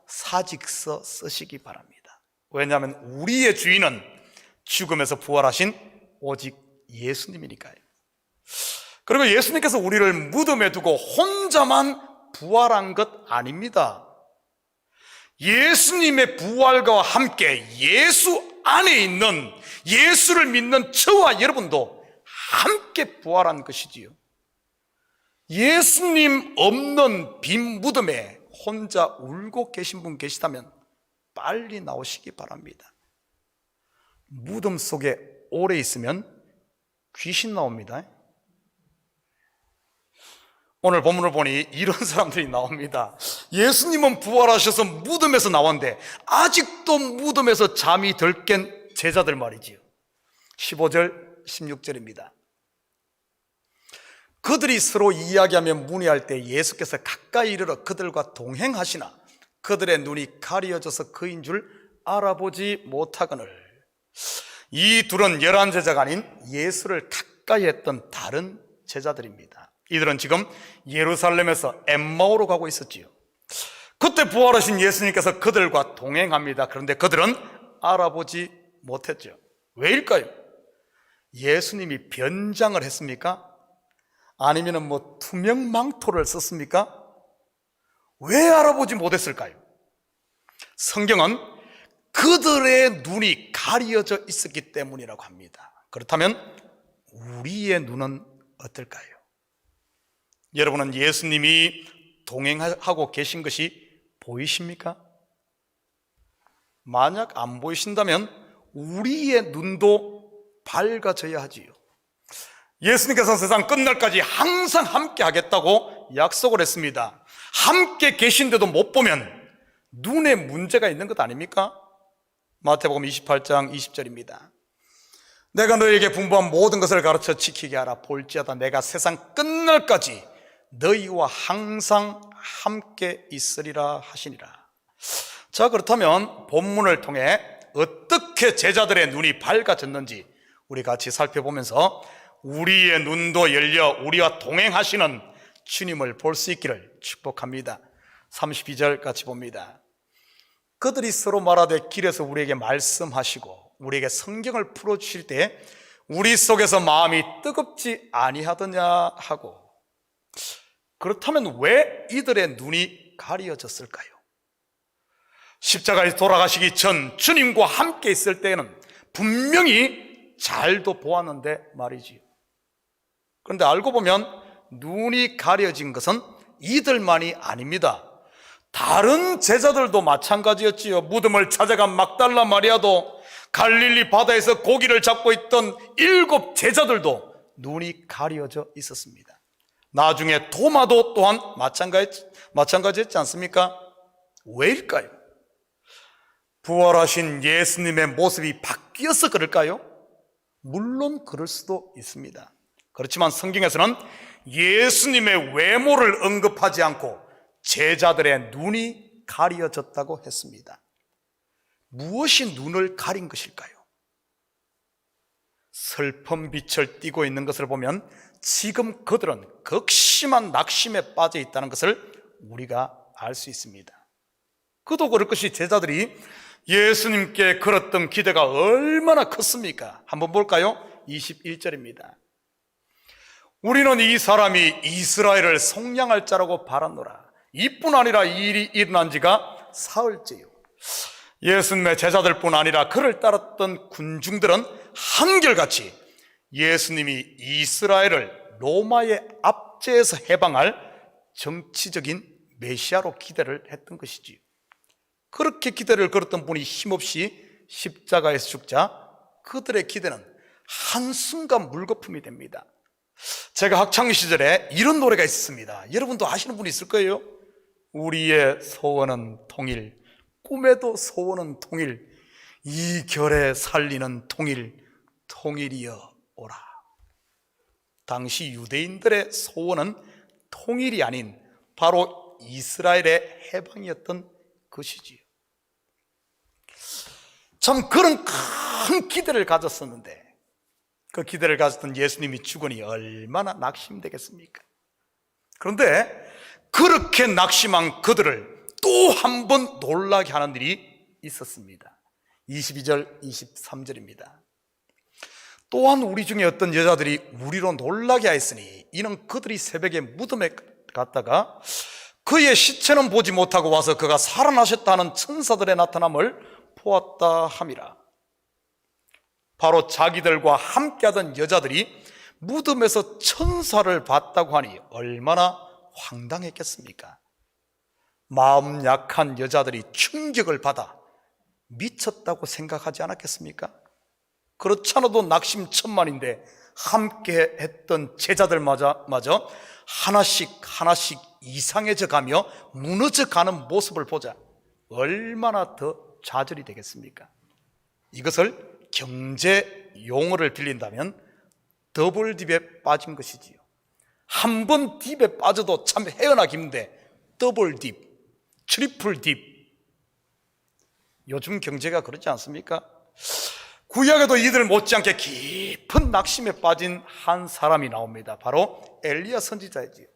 사직서 쓰시기 바랍니다. 왜냐하면 우리의 주인은 죽음에서 부활하신 오직 예수님이니까요. 그리고 예수님께서 우리를 무덤에 두고 혼자만 부활한 것 아닙니다. 예수님의 부활과 함께 예수 안에 있는 예수를 믿는 저와 여러분도 함께 부활한 것이지요. 예수님 없는 빈 무덤에 혼자 울고 계신 분 계시다면 빨리 나오시기 바랍니다. 무덤 속에 오래 있으면 귀신 나옵니다. 오늘 본문을 보니 이런 사람들이 나옵니다. 예수님은 부활하셔서 무덤에서 나왔는데 아직도 무덤에서 잠이 덜 깬 제자들 말이지요. 15절 16절입니다. 그들이 서로 이야기하며 문의할 때 예수께서 가까이 이르러 그들과 동행하시나 그들의 눈이 가려져서 그인 줄 알아보지 못하거늘. 이 둘은 11제자가 아닌 예수를 가까이 했던 다른 제자들입니다. 이들은 지금 예루살렘에서 엠마오로 가고 있었지요. 그때 부활하신 예수님께서 그들과 동행합니다. 그런데 그들은 알아보지 못했죠. 왜일까요? 예수님이 변장을 했습니까? 아니면 투명 망토를 썼습니까? 왜 알아보지 못했을까요? 성경은 그들의 눈이 가려져 있었기 때문이라고 합니다. 그렇다면 우리의 눈은 어떨까요? 여러분은 예수님이 동행하고 계신 것이 보이십니까? 만약 안 보이신다면 우리의 눈도 밝아져야 하지요. 예수님께서는 세상 끝날까지 항상 함께 하겠다고 약속을 했습니다. 함께 계신데도 못 보면 눈에 문제가 있는 것 아닙니까? 마태복음 28장 20절입니다. 내가 너에게 분부한 모든 것을 가르쳐 지키게 하라. 볼지어다 내가 세상 끝날까지 너희와 항상 함께 있으리라 하시니라. 자, 그렇다면 본문을 통해 어떻게 제자들의 눈이 밝아졌는지 우리 같이 살펴보면서 우리의 눈도 열려 우리와 동행하시는 주님을 볼 수 있기를 축복합니다. 32절 같이 봅니다. 그들이 서로 말하되 길에서 우리에게 말씀하시고 우리에게 성경을 풀어주실 때 우리 속에서 마음이 뜨겁지 아니하더냐 하고. 그렇다면 왜 이들의 눈이 가려졌을까요? 십자가에 돌아가시기 전 주님과 함께 있을 때에는 분명히 잘도 보았는데 말이지요. 그런데 알고 보면 눈이 가려진 것은 이들만이 아닙니다. 다른 제자들도 마찬가지였지요. 무덤을 찾아간 막달라 마리아도, 갈릴리 바다에서 고기를 잡고 있던 7 제자들도 눈이 가려져 있었습니다. 나중에 도마도 또한 마찬가지였지 않습니까? 왜일까요? 부활하신 예수님의 모습이 바뀌어서 그럴까요? 물론 그럴 수도 있습니다. 그렇지만 성경에서는 예수님의 외모를 언급하지 않고 제자들의 눈이 가려졌다고 했습니다. 무엇이 눈을 가린 것일까요? 슬픈 빛을 띠고 있는 것을 보면 지금 그들은 극심한 낙심에 빠져 있다는 것을 우리가 알 수 있습니다. 그도 그럴 것이 제자들이 예수님께 걸었던 기대가 얼마나 컸습니까? 한번 볼까요? 21절입니다. 우리는 이 사람이 이스라엘을 속량할 자라고 바랐노라. 이뿐 아니라 이 일이 일어난 지가 사흘째요. 예수님의 제자들뿐 아니라 그를 따랐던 군중들은 한결같이 예수님이 이스라엘을 로마의 압제에서 해방할 정치적인 메시아로 기대를 했던 것이지요. 그렇게 기대를 걸었던 분이 힘없이 십자가에서 죽자 그들의 기대는 한순간 물거품이 됩니다. 제가 학창 시절에 이런 노래가 있었습니다. 여러분도 아시는 분이 있을 거예요. 우리의 소원은 통일, 꿈에도 소원은 통일, 이 결에 살리는 통일, 통일이여 오라. 당시 유대인들의 소원은 통일이 아닌 바로 이스라엘의 해방이었던 것이지요. 참 그런 큰 기대를 가졌었는데 그 기대를 가졌던 예수님이 죽으니 얼마나 낙심되겠습니까? 그런데 그렇게 낙심한 그들을 또 한 번 놀라게 하는 일이 있었습니다. 22절 23절입니다. 또한 우리 중에 어떤 여자들이 우리로 놀라게 하였으니 이는 그들이 새벽에 무덤에 갔다가 그의 시체는 보지 못하고 와서 그가 살아나셨다는 천사들의 나타남을 보았다 함이라. 바로 자기들과 함께하던 여자들이 무덤에서 천사를 봤다고 하니 얼마나 황당했겠습니까? 마음 약한 여자들이 충격을 받아 미쳤다고 생각하지 않았겠습니까? 그렇지 않아도 낙심천만인데 함께 했던 제자들마저 하나씩 이상해져 가며 무너져 가는 모습을 보자 얼마나 더 좌절이 되겠습니까? 이것을 경제 용어를 빌린다면 더블 딥에 빠진 것이지요. 한 번 딥에 빠져도 참 헤어나기 힘든데 더블 딥, 트리플 딥, 요즘 경제가 그렇지 않습니까? 구약에도 이들 못지않게 깊은 낙심에 빠진 한 사람이 나옵니다. 바로 엘리야 선지자이지요.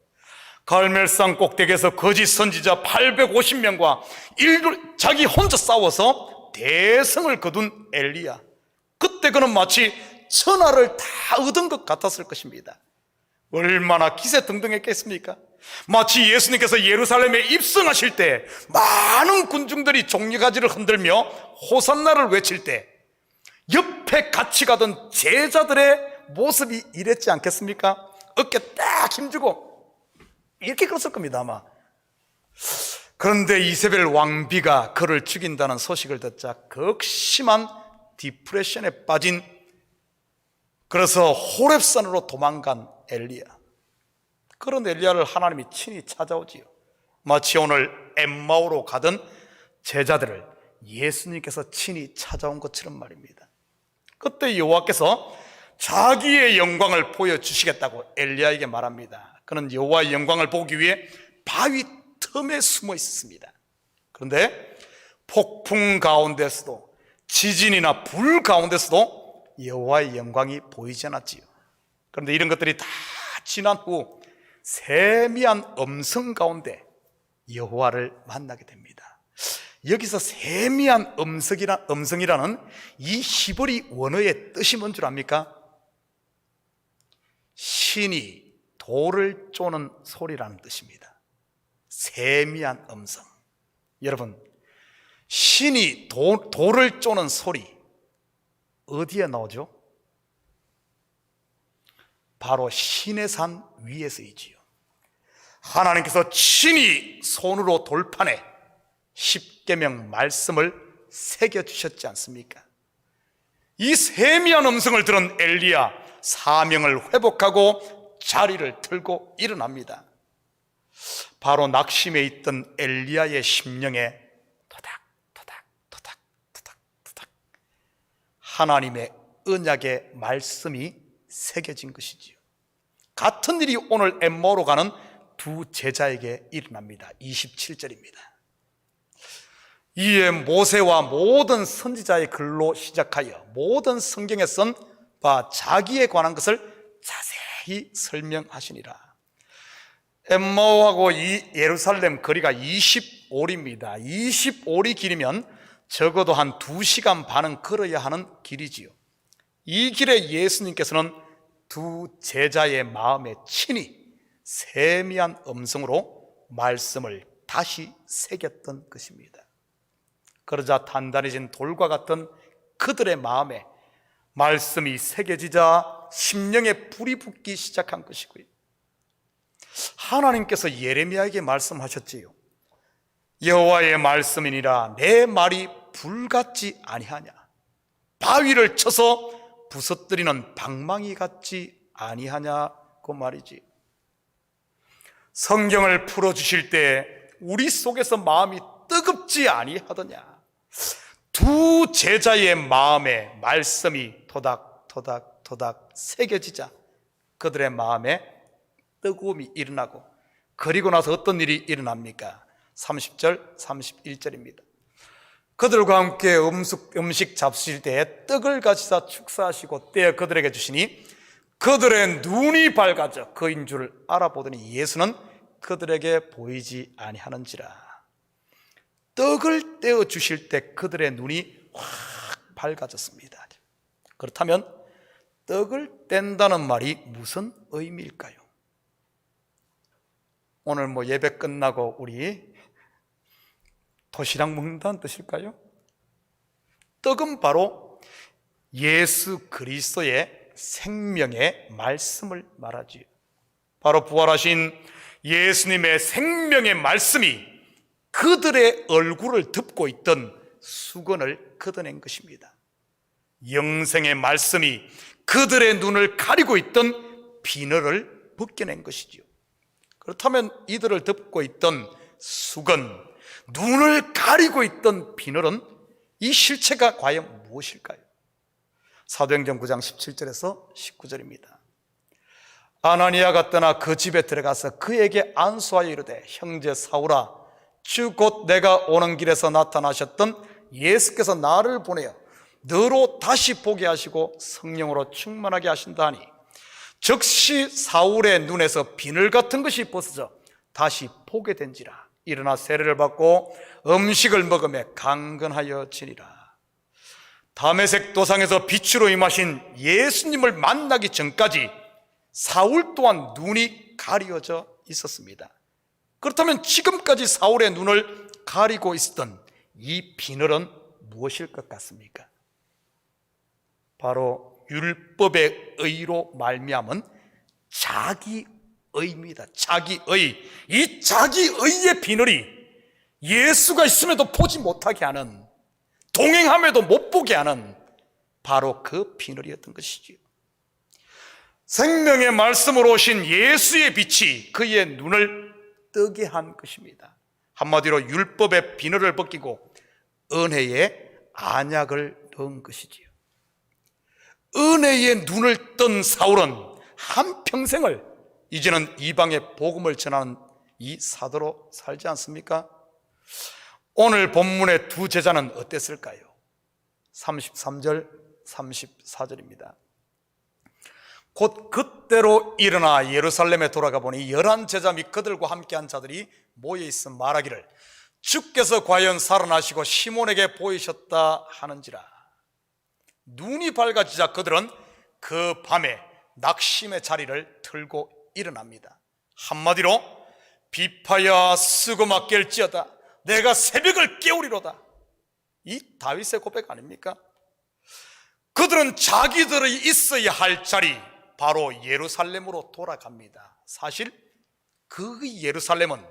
갈멜산 꼭대기에서 거짓 선지자 850명과 자기 혼자 싸워서 대성을 거둔 엘리야. 그때 그는 마치 천하를 다 얻은 것 같았을 것입니다. 얼마나 기세등등했겠습니까? 마치 예수님께서 예루살렘에 입성하실 때 많은 군중들이 종려가지를 흔들며 호산나를 외칠 때 옆에 같이 가던 제자들의 모습이 이랬지 않겠습니까? 어깨 딱 힘주고 이렇게 그랬을 겁니다, 아마. 그런데 이세벨 왕비가 그를 죽인다는 소식을 듣자 극심한 디프레션에 빠진, 그래서 호렙산으로 도망간 엘리야. 그런 엘리야를 하나님이 친히 찾아오지요. 마치 오늘 엠마오로 가던 제자들을 예수님께서 친히 찾아온 것처럼 말입니다. 그때 여호와께서 자기의 영광을 보여주시겠다고 엘리야에게 말합니다. 그는 여호와의 영광을 보기 위해 바위 틈에 숨어 있었습니다. 그런데 폭풍 가운데서도 지진이나 불 가운데서도 여호와의 영광이 보이지 않았지요. 그런데 이런 것들이 다 지난 후 세미한 음성 가운데 여호와를 만나게 됩니다. 여기서 세미한 음성이라는 이 히브리 원어의 뜻이 뭔 줄 압니까? 신이 돌을 쪼는 소리라는 뜻입니다. 세미한 음성. 여러분, 신이 돌을 쪼는 소리 어디에 나오죠? 바로 시내산 위에서이지요. 하나님께서 친히 손으로 돌판에 십계명 말씀을 새겨주셨지 않습니까? 이 세미한 음성을 들은 엘리야 사명을 회복하고 자리를 틀고 일어납니다. 바로 낙심에 있던 엘리야의 심령에 토닥토닥 하나님의 언약의 말씀이 새겨진 것이지요. 같은 일이 오늘 엠마오로 가는 두 제자에게 일어납니다. 27절입니다. 이에 모세와 모든 선지자의 글로 시작하여 모든 성경에 쓴 바 자기에 관한 것을 자세히 설명하시니라. 엠마오하고 이 예루살렘 거리가 20오리입니다. 20오리 길이면 적어도 한 2시간 반은 걸어야 하는 길이지요. 이 길에 예수님께서는 두 제자의 마음에 친히 세미한 음성으로 말씀을 다시 새겼던 것입니다. 그러자 단단해진 돌과 같은 그들의 마음에 말씀이 새겨지자 심령에 불이 붙기 시작한 것이고요. 하나님께서 예레미야에게 말씀하셨지요. 여호와의 말씀이니라 내 말이 불같지 아니하냐. 바위를 쳐서 부서뜨리는 방망이 같지 아니하냐고 말이지. 성경을 풀어주실 때 우리 속에서 마음이 뜨겁지 아니하더냐. 두 제자의 마음에 말씀이 토닥토닥 새겨지자 그들의 마음에 뜨거움이 일어나고, 그리고 나서 어떤 일이 일어납니까? 30절 31절입니다. 그들과 함께 음식 잡수실 때에 떡을 가지사 축사하시고 떼어 그들에게 주시니 그들의 눈이 밝아져 그인 줄 알아보더니 예수는 그들에게 보이지 아니하는지라. 떡을 떼어 주실 때 그들의 눈이 확 밝아졌습니다. 그렇다면 떡을 뗀다는 말이 무슨 의미일까요? 오늘 예배 끝나고 우리 도시락 먹는다는 뜻일까요? 떡은 바로 예수 그리스도의 생명의 말씀을 말하지요. 바로 부활하신 예수님의 생명의 말씀이 그들의 얼굴을 덮고 있던 수건을 걷어낸 것입니다. 영생의 말씀이 그들의 눈을 가리고 있던 비늘을 벗겨낸 것이지요. 그렇다면 이들을 덮고 있던 수건, 눈을 가리고 있던 비늘은 이 실체가 과연 무엇일까요? 사도행전 9장 17절에서 19절입니다. 아나니아가 떠나 그 집에 들어가서 그에게 안수하여 이르되 형제 사울아 주 곧 내가 오는 길에서 나타나셨던 예수께서 나를 보내어 너로 다시 보게 하시고 성령으로 충만하게 하신다 하니 즉시 사울의 눈에서 비늘 같은 것이 벗어져 다시 보게 된지라. 일어나 세례를 받고 음식을 먹으며 강건하여 지니라. 다메섹 도상에서 빛으로 임하신 예수님을 만나기 전까지 사울 또한 눈이 가려져 있었습니다. 그렇다면 지금까지 사울의 눈을 가리고 있었던 이 비늘은 무엇일 것 같습니까? 바로 율법의 의로 말미암은 자기의입니다. 자기의. 이 자기의의 비늘이 예수가 있음에도 보지 못하게 하는, 동행함에도 못 보게 하는 바로 그 비늘이었던 것이지요. 생명의 말씀으로 오신 예수의 빛이 그의 눈을 뜨게 한 것입니다. 한마디로 율법의 비늘을 벗기고 은혜의 안약을 넣은 것이지요. 은혜의 눈을 뜬 사울은 한평생을 이제는 이방의 복음을 전하는 이 사도로 살지 않습니까? 오늘 본문의 두 제자는 어땠을까요? 33절, 34절입니다. 곧 그때로 일어나 예루살렘에 돌아가 보니 11제자 및 그들과 함께한 자들이 모여있어 말하기를 주께서 과연 살아나시고 시몬에게 보이셨다 하는지라. 눈이 밝아지자 그들은 그 밤에 낙심의 자리를 틀고 일어납니다. 한마디로 비파야 쓰고 깰지어다 내가 새벽을 깨우리로다. 이 다윗의 고백 아닙니까? 그들은 자기들이 있어야 할 자리 바로 예루살렘으로 돌아갑니다. 사실 그 예루살렘은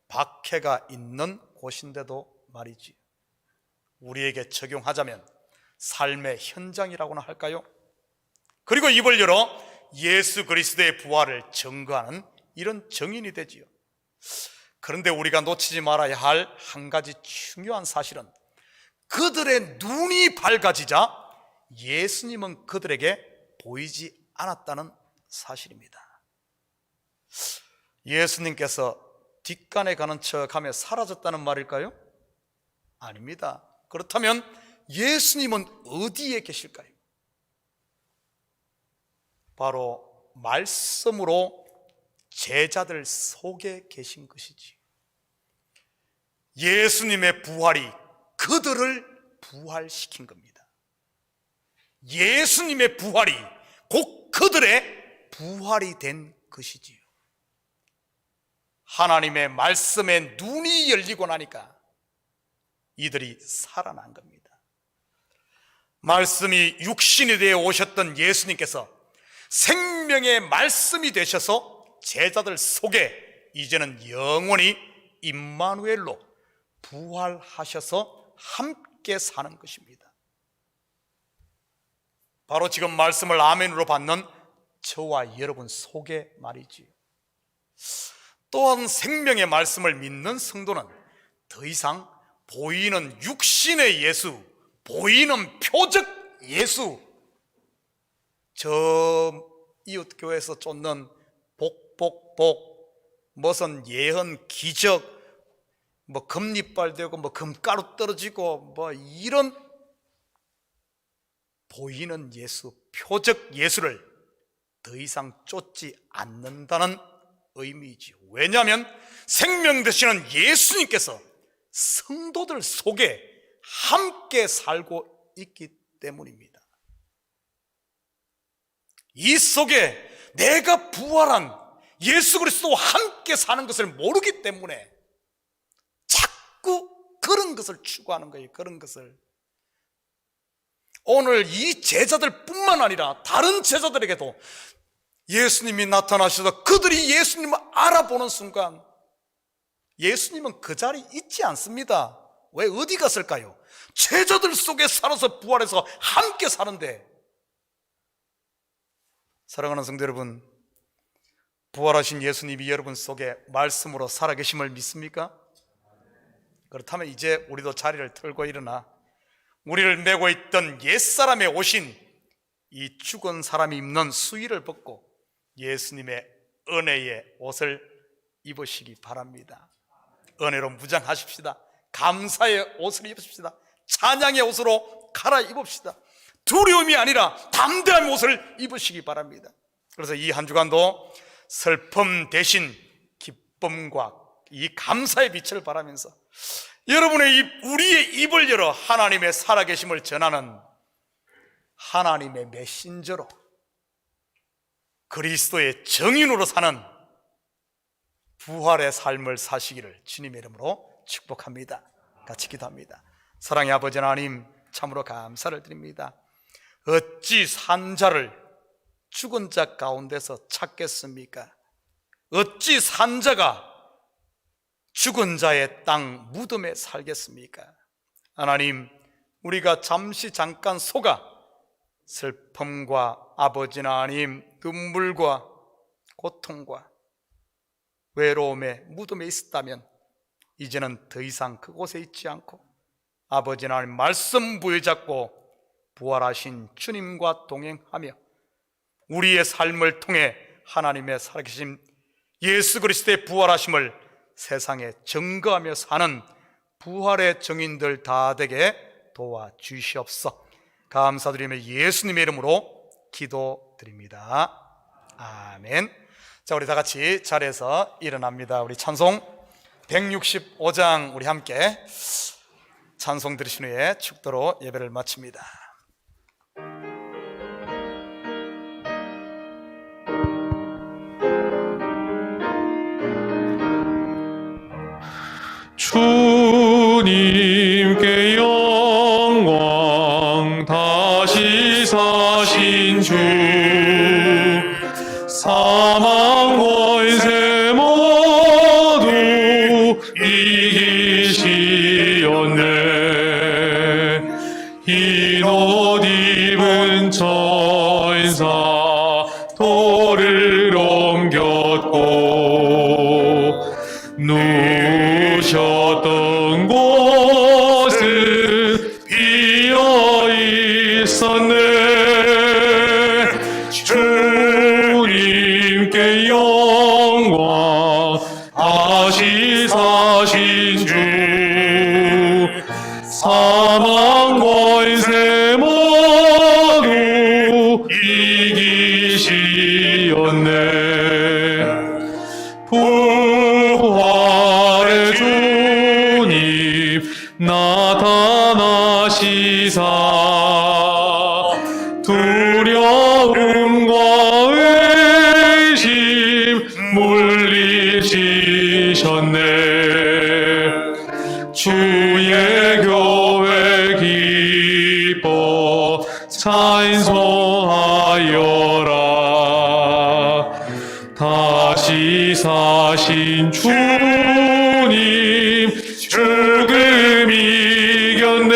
박해가 있는 곳인데도 말이지, 우리에게 적용하자면 삶의 현장이라고나 할까요? 그리고 입을 열어 예수 그리스도의 부활을 증거하는 이런 증인이 되지요. 그런데 우리가 놓치지 말아야 할 한 가지 중요한 사실은 그들의 눈이 밝아지자 예수님은 그들에게 보이지 않았다는 사실입니다. 예수님께서 뒷간에 가는 척하며 사라졌다는 말일까요? 아닙니다. 그렇다면 예수님은 어디에 계실까요? 바로 말씀으로 제자들 속에 계신 것이지. 예수님의 부활이 그들을 부활시킨 겁니다. 예수님의 부활이 곧 그들의 부활이 된 것이지요. 하나님의 말씀에 눈이 열리고 나니까 이들이 살아난 겁니다. 말씀이 육신이 되어 오셨던 예수님께서 생명의 말씀이 되셔서 제자들 속에 이제는 영원히 임마누엘로 부활하셔서 함께 사는 것입니다. 바로 지금 말씀을 아멘으로 받는 저와 여러분 속에 말이지요. 또한 생명의 말씀을 믿는 성도는 더 이상 보이는 육신의 예수, 보이는 표적 예수, 저 이웃교회에서 쫓는 복복복, 무슨 예언 기적, 뭐 금리빨 되고 뭐 금가루 떨어지고 뭐 이런 보이는 예수, 표적 예수를 더 이상 쫓지 않는다는 의미이지요. 왜냐하면 생명 되시는 예수님께서 성도들 속에 함께 살고 있기 때문입니다. 이 속에 내가 부활한 예수 그리스도와 함께 사는 것을 모르기 때문에 자꾸 그런 것을 추구하는 거예요. 그런 것을. 오늘 이 제자들 뿐만 아니라 다른 제자들에게도 예수님이 나타나셔서 그들이 예수님을 알아보는 순간 예수님은 그 자리에 있지 않습니다. 왜 어디 갔을까요? 제자들 속에 살아서 부활해서 함께 사는데. 사랑하는 성도 여러분, 부활하신 예수님이 여러분 속에 말씀으로 살아계심을 믿습니까? 그렇다면 이제 우리도 자리를 털고 일어나 우리를 메고 있던 옛사람에 오신 이 죽은 사람이 입는 수의를 벗고 예수님의 은혜의 옷을 입으시기 바랍니다. 은혜로 무장하십시다. 감사의 옷을 입으십시다. 찬양의 옷으로 갈아입읍시다. 두려움이 아니라 담대한 옷을 입으시기 바랍니다. 그래서 이 한 주간도 슬픔 대신 기쁨과 이 감사의 빛을 바라면서 여러분의 우리의 입을 열어 하나님의 살아계심을 전하는 하나님의 메신저로, 그리스도의 증인으로 사는 부활의 삶을 사시기를 주님의 이름으로 축복합니다. 같이 기도합니다. 사랑의 아버지 하나님, 참으로 감사를 드립니다. 어찌 산 자를 죽은 자 가운데서 찾겠습니까? 어찌 산 자가 죽은 자의 땅 무덤에 살겠습니까? 하나님, 우리가 잠깐 속아 슬픔과 아버지 하나님 눈물과 고통과 외로움의 무덤에 있었다면 이제는 더 이상 그곳에 있지 않고 아버지 하나님 말씀 부여잡고 부활하신 주님과 동행하며 우리의 삶을 통해 하나님의 살아계신 예수 그리스도의 부활하심을 세상에 증거하며 사는 부활의 증인들 다 되게 도와주시옵소서. 감사드리며 예수님의 이름으로 기도드립니다. 아멘. 자, 우리 다 같이 자리에서 일어납니다. 우리 찬송 165장 우리 함께 찬송 들으신 후에 축도로 예배를 마칩니다. 주님께 영광, 다시 사신 주, 사망 권세 모두 이기시었네. 흰 옷 입은 천사 돌을 옮겼고 누우셨던 곳은 비어 있었네. 주님께 영광, 다시 사신 주, 사망 권세 모두 이기시었네. 부활의 주님 나타나시사 두려움과 의심 물리치셨네. 주의 교회 기뻐 찬송하여라. 다시 사신 주님 죽음 이겼네.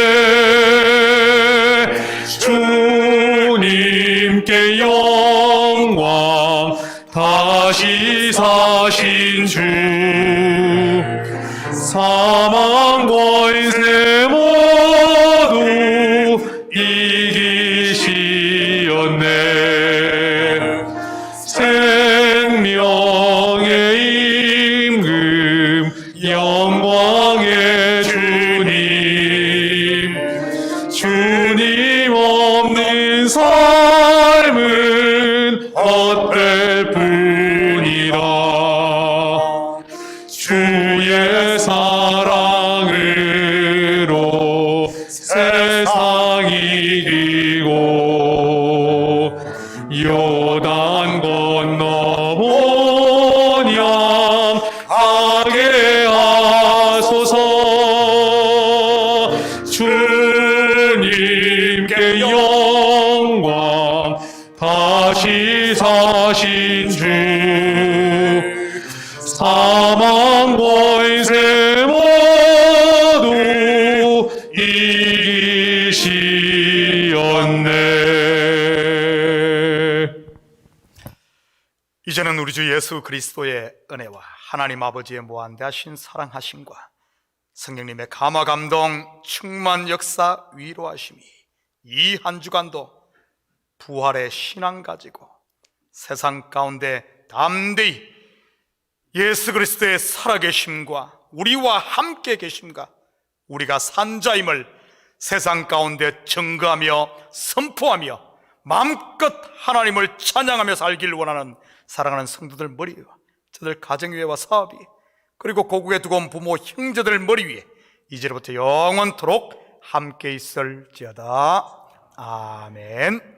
주님께 영광, 다시 사신 주, 사망 권세 모두 이기시었네. 생명의 임금, 영광의 주님, 주님 없는 삶은 헛될 뿐이라. 주의 사랑으로 세상 이기고 요단 건너 본향하게 하소서. 주님께 영광, 다시 사신 주, 사망 권세 모두 이기시었네. 이제는 우리 주 예수 그리스도의 은혜와 하나님 아버지의 무한대하신 사랑하심과 성령님의 감화 감동 충만 역사 위로하심이 이 한 주간도 부활의 신앙 가지고 세상 가운데 담대히 예수 그리스도의 살아계심과 우리와 함께 계심과 우리가 산자임을 세상 가운데 증거하며 선포하며 마음껏 하나님을 찬양하며 살기를 원하는 사랑하는 성도들 머리 위와 저들 가정 위에와 사업 위에 그리고 고국에 두고 온 부모 형제들 머리 위에 이제부터 영원토록 함께 있을지어다. 아멘.